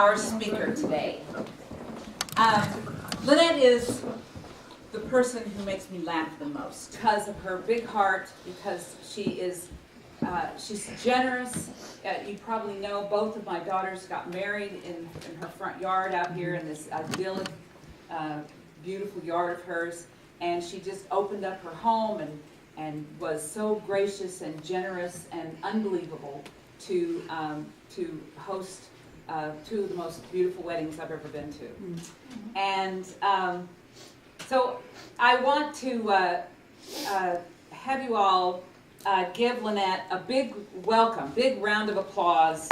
our speaker today. Lynette is the person who makes me laugh the most because of her big heart, because she's generous. You probably know both of my daughters got married in her front yard out here in this idyllic, beautiful yard of hers, and she just opened up her home and was so gracious and generous and unbelievable to host two of the most beautiful weddings I've ever been to. Mm-hmm. And so I want to have you all give Lynette a big welcome, big round of applause.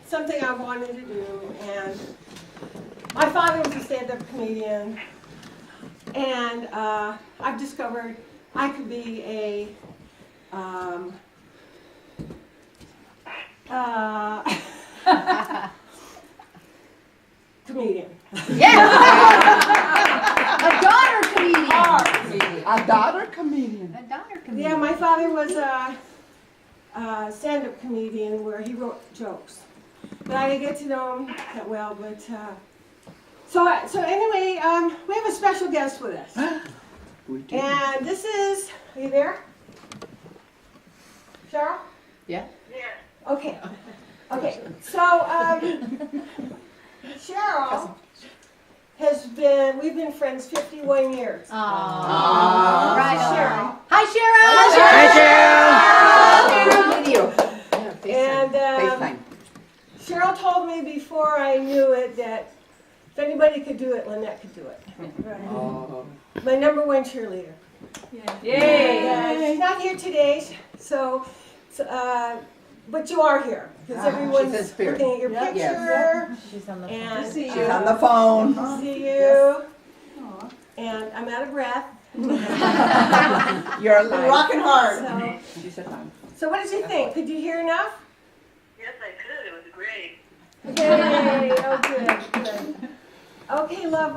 Something I wanted to do, and my father was a stand-up comedian, and I've discovered I could be a comedian. Yeah. A daughter comedian. A daughter comedian. A daughter comedian. Yeah, my father was a stand-up comedian where he wrote jokes. But I didn't get to know him that well. But so anyway, we have a special guest with us, and this is. Are you there, Cheryl? Yeah. Yeah. Okay. Okay. So Cheryl has been. We've been friends 51 years. Aww. Right, Cheryl. Hi, Cheryl. Hi, Cheryl. And Cheryl told me before I knew it that if anybody could do it, Lynette could do it. Right. My number one cheerleader. Yay! She's not here today, so but you are here because everyone's looking at your picture. Yes. She's on the phone. And She's on the phone. See you. And I'm out of breath. You're rocking hard. So what did you think? Could you hear enough? Yes, I could. It was great. Yay! Oh, good. Okay, love.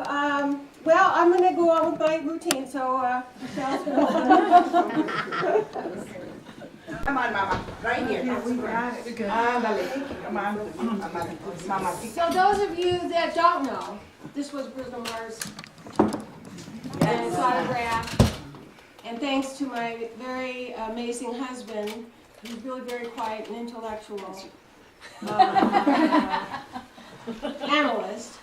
Well, I'm going to go on with my routine, so Michelle's going to. Come on, Mama. Right here. Yeah, we got it. Good. Come on. Mama. So those of you that don't know, this was Bruno Mars and his autograph. And thanks to my very amazing husband, who's really very quiet and intellectual analyst,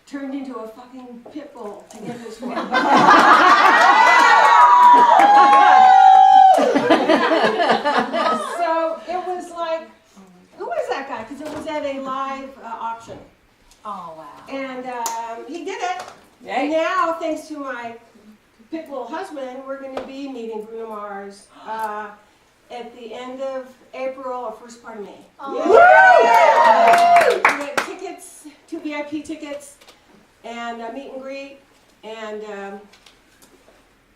turned into a fucking pit bull to get this one. So it was like, who is that guy? Because it was at a live auction. Oh, wow. And he did it. Yay. And now, thanks to my pit bull husband, we're going to be meeting Bruno Mars at the end of April or first part of May. Oh. We got tickets, 2 VIP tickets, and a meet and greet, and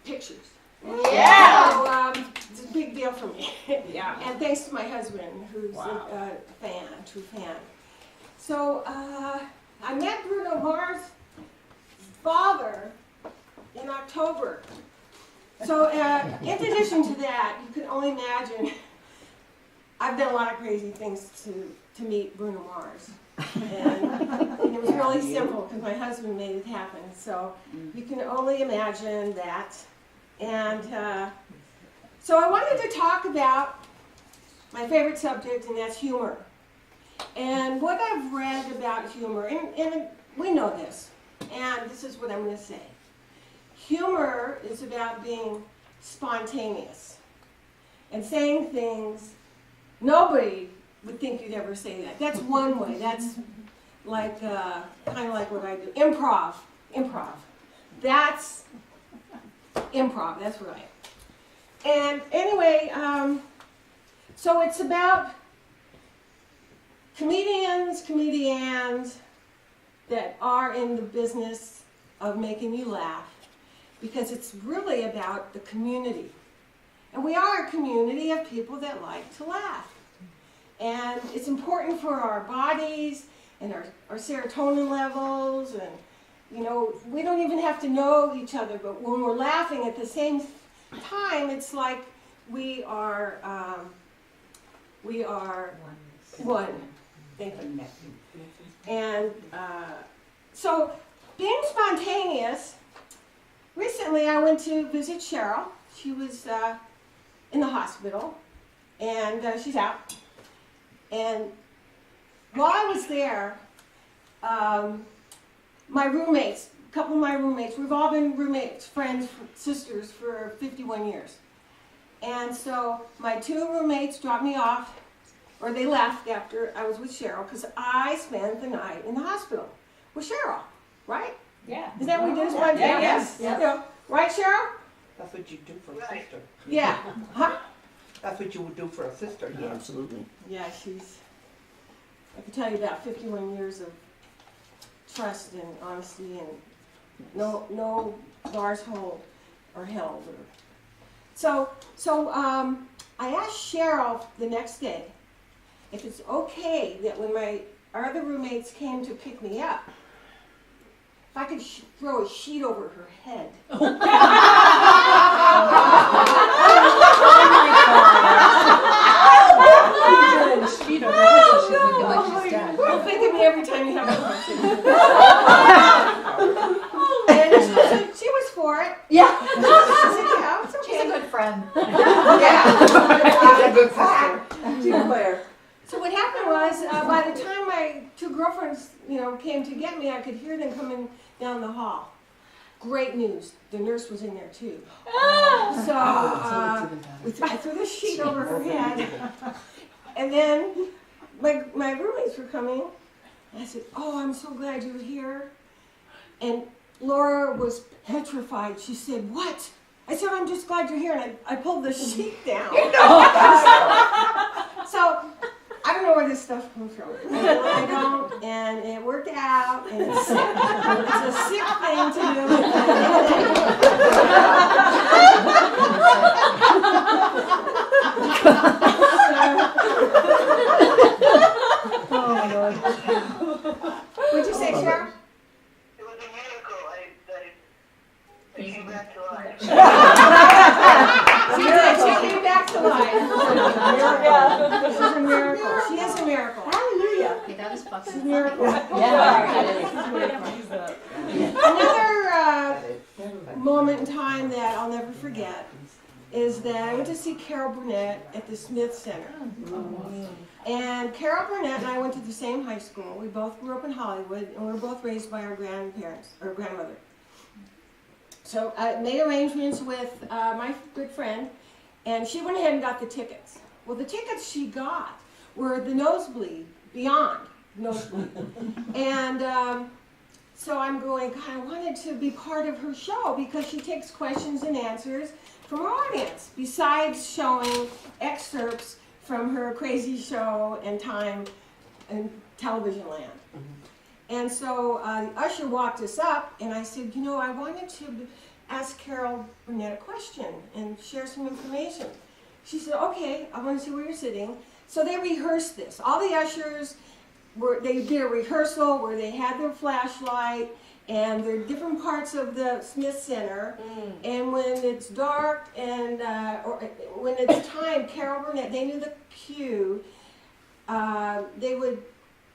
pictures. Yeah. So, it's a big deal for me. Yeah. And thanks to my husband, who's a true fan. So I met Bruno Mars' father in October. So in addition to that, you can only imagine, I've done a lot of crazy things to meet Bruno Mars. And And it was really simple because my husband made it happen. So you can only imagine that. And so I wanted to talk about my favorite subject, and that's humor. And what I've read about humor, and we know this, and this is what I'm going to say. Humor is about being spontaneous and saying things nobody would think you'd ever say that. That's one way. That's like kind of like what I do. Improv. That's improv. That's right. And anyway, so it's about comedians that are in the business of making you laugh, because it's really about the community. And we are a community of people that like to laugh. And it's important for our bodies and our serotonin levels, and you know, we don't even have to know each other, but when we're laughing at the same time, it's like we are one. Thank you. And so being spontaneous, recently I went to visit Cheryl. She was in the hospital, and she's out. And while I was there, my roommates, a couple of my roommates, we've all been roommates, friends, sisters for 51 years. And so my two roommates dropped me off, or they left after I was with Cheryl, because I spent the night in the hospital with Cheryl, right? Yeah. Is that what we do? Yes. Yeah. Right, Cheryl? That's what you do for a sister. Yeah. Huh? That's what you would do for a sister, yeah. Absolutely. Yeah, I can tell you about 51 years of trust and honesty, and no bars hold or held. So I asked Cheryl the next day if it's okay that when our other roommates came to pick me up, if I could throw a sheet over her head. Sheet over her so she doesn't feel like she's dead. Well, think of me every time you have a question. And she was for it. Yeah. She said, yeah, it's She's a okay. good friend. She's a good sister. She's Claire. So what happened was, by the time my two girlfriends, came to get me, I could hear them coming down the hall. Great news. The nurse was in there too. So I threw the sheet over her head, and then my roommates were coming. And I said, "Oh, I'm so glad you're here." And Laura was petrified. She said, "What?" I said, "I'm just glad you're here." And I pulled the sheet down. So I don't know where this stuff comes from. I don't, and it worked out, and it's a sick thing to do. Oh my God. What'd you say, Cheryl? It was a miracle. I came back to life. She came back to life. She's a miracle. She is a miracle. Hallelujah. Okay, that was fucking She's a miracle. Another moment in time that I'll never forget is that I went to see Carol Burnett at the Smith Center. And Carol Burnett and I went to the same high school. We both grew up in Hollywood, and we were both raised by our grandparents, or grandmother. So I made arrangements with my good friend, and she went ahead and got the tickets. Well, the tickets she got were the nosebleed, beyond nosebleed. And so I'm going, God, I wanted to be part of her show because she takes questions and answers from her audience, besides showing excerpts from her crazy show and time in television land. And so the usher walked us up, and I said, I wanted to ask Carol Burnett a question and share some information. She said, okay, I want to see where you're sitting. So they rehearsed this. All the ushers, they did a rehearsal where they had their flashlight, and there are different parts of the Smith Center. And when it's dark and or when it's time, Carol Burnett, they knew the cue. They would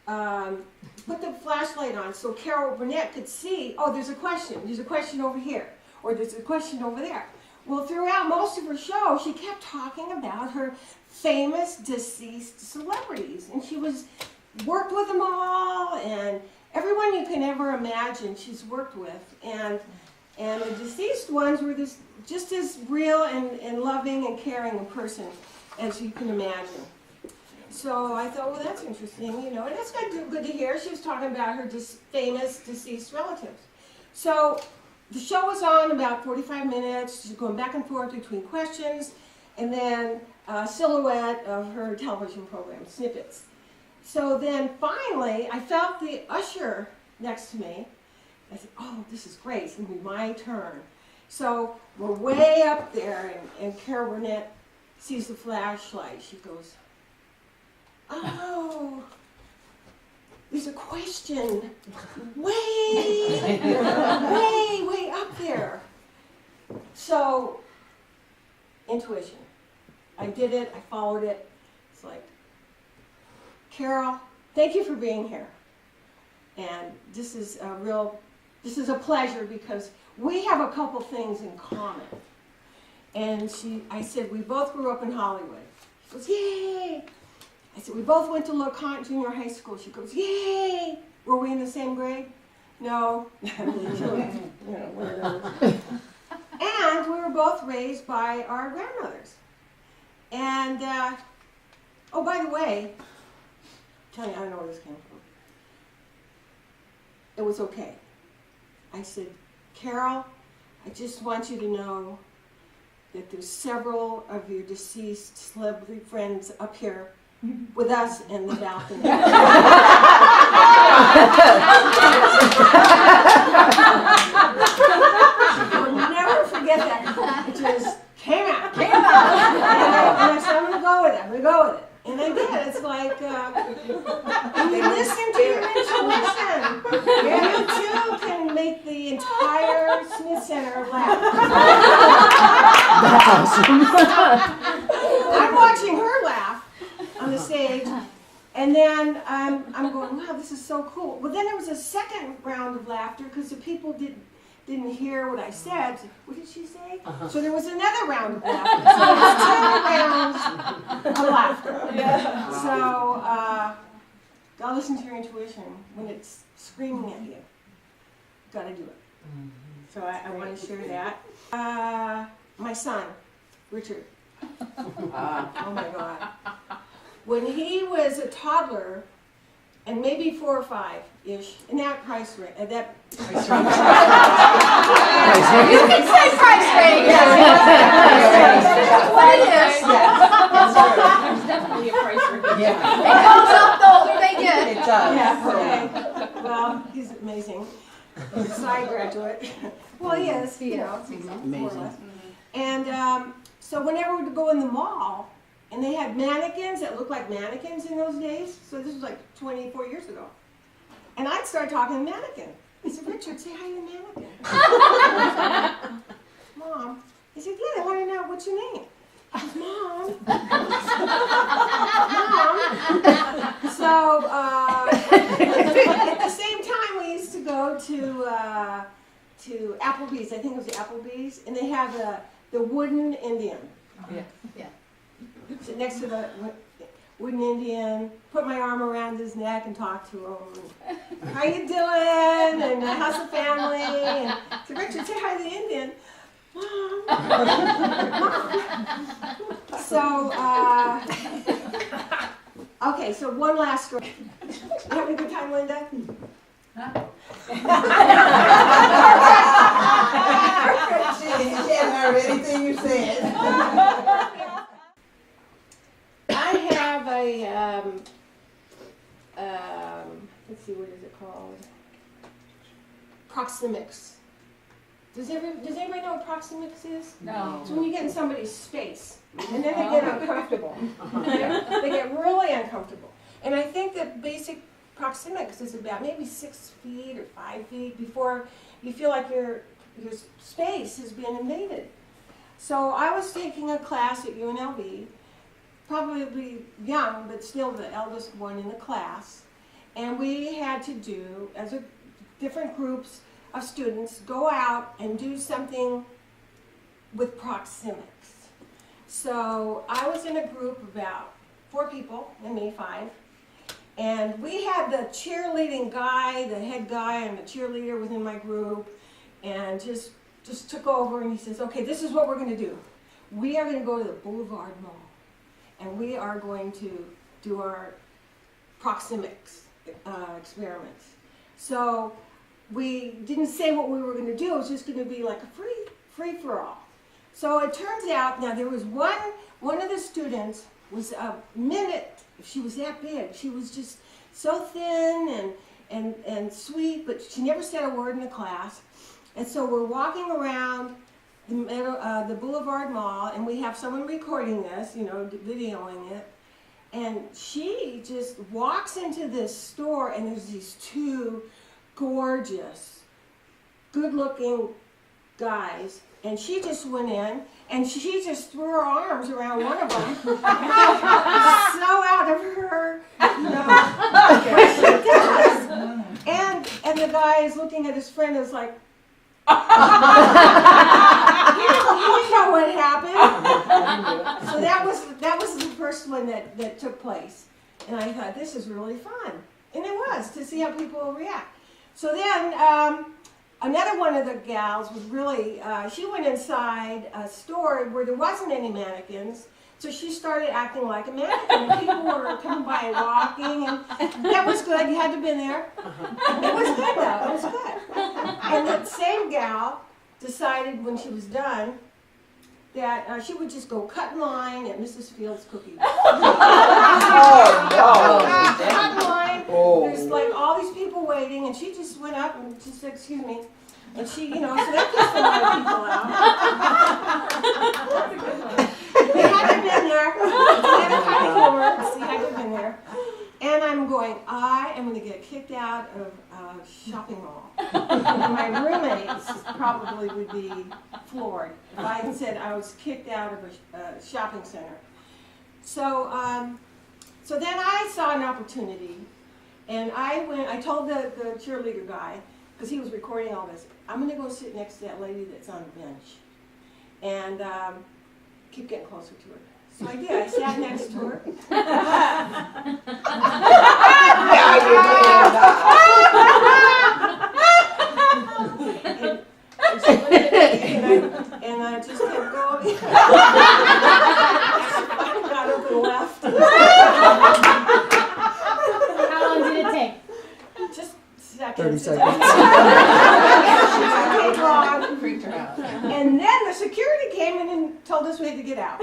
put the flashlight on so Carol Burnett could see, oh, there's a question over here, or there's a question over there. Well, throughout most of her show, she kept talking about her famous deceased celebrities, and she worked with them all, and everyone you can ever imagine she's worked with, and the deceased ones were just as real and loving and caring a person as you can imagine. So I thought, well, that's interesting, and that's good to hear. She was talking about her famous deceased relatives. So the show was on about 45 minutes. She's going back and forth between questions and then a silhouette of her television program, snippets. So then finally, I felt the usher next to me. I said, oh, this is great. It's going to be my turn. So we're way up there, and Carol Burnett sees the flashlight. She goes, oh, there's a question way up there. So, intuition. I did it, I followed it. It's like, Carol, thank you for being here. And this is a pleasure because we have a couple things in common. And I said, we both grew up in Hollywood. She goes, yay! I said, we both went to LeConte Junior High School. She goes, yay! Were we in the same grade? No. One of those. And we were both raised by our grandmothers. And, oh, by the way, tell you, I don't know where this came from. It was okay. I said, Carol, I just want you to know that there's several of your deceased celebrity friends up here with us in the balcony. I'll never forget that. It just came out. And I said, I'm going to go with it. And I did. It's like, when you listen to your intuition, you too can make the entire Smith Center laugh. That's awesome. I'm watching her laugh on the stage, and then I'm going, wow, this is so cool. Well, then there was a second round of laughter because the people didn't hear what I said. What did she say? So there was another round of laughter. So there was 2 rounds of laughter. Yeah. So gotta listen to your intuition when it's screaming at you. Gotta do it. So I want to share that. My son, Richard. Oh my God. When he was a toddler, and maybe 4 or 5-ish, in that price range, You can say price range. That's what it is. There's definitely a price range. Yeah. It goes up the older they get. It does. Yeah, okay. Well, he's amazing. He's a side graduate. Well, he is, more or less. And so whenever we would go in the mall, and they had mannequins that looked like mannequins in those days, so this was like 24 years ago. And I'd start talking to the mannequin. I said, Richard, say hi to the mannequin. Mom. He said, yeah, I want to know what's your name. I said, Mom. Mom. So at the same time, we used to go to Applebee's. I think it was the Applebee's, and they have the wooden Indian. Yeah. Sit next to the wooden Indian, put my arm around his neck and talk to him. How you doing? And how's the family? And so Richard, say hi to the Indian. Mom. Mom. So, okay, so one last story. You having a good time, Linda? She hadn't heard anything you said. I have a, let's see, what is it called? Proxemics. Does anybody know what proxemics is? No. It's when you get in somebody's space, and then they get uncomfortable. They get really uncomfortable. And I think that basic proxemics is about maybe 6 feet or 5 feet before you feel like your space has been invaded. So I was taking a class at UNLV, probably young, but still the eldest one in the class. and we had to do, as different groups of students, go out and do something with proxemics. So I was in a group of about 4 people, and me 5, and we had the cheerleading guy, the head guy, and the cheerleader within my group, and just took over, and he says, okay, this is what we're going to do. We are going to go to the Boulevard Mall, and we are going to do our proxemics experiments. So we didn't say what we were going to do. It was just going to be like a free for all. So it turns out, now there was one of the students was a minute, she was that big. She was just so thin and sweet, but she never said a word in the class. And so we're walking around the Boulevard Mall, and we have someone recording this, videoing it. And she just walks into this store, and there's these 2 gorgeous, good-looking guys. And she just went in, and she just threw her arms around one of them. So out of her, what she does. And the guy is looking at his friend and is like, you know what happened. So that was the first one that took place. And I thought, this is really fun. And it was, to see how people react. So then, another one of the gals was really, she went inside a store where there wasn't any mannequins, so she started acting like a mannequin. People were coming by and walking, and that was good. You had to have been there. It was good, though. It was good. And that same gal decided when she was done that she would just go cut in line at Mrs. Fields' cookie. Cut in line. There's like all these people waiting, and she just went up and just said, excuse me. And she, so that pissed a lot of people out. They had to have been there. They had a kind of words. They had to have been there. And I'm going, I am going to get kicked out of a shopping mall. And my roommates probably would be floored if I had said I was kicked out of a shopping center. So, so then I saw an opportunity, and I told the cheerleader guy, because he was recording all this, I'm going to go sit next to that lady that's on the bench and keep getting closer to her. So I did. I sat next to her. and she looked at me, and I just kept going. I got up and left. How long did it take? Just 30 seconds. Freaked her out. And then the security came in and told us we had to get out.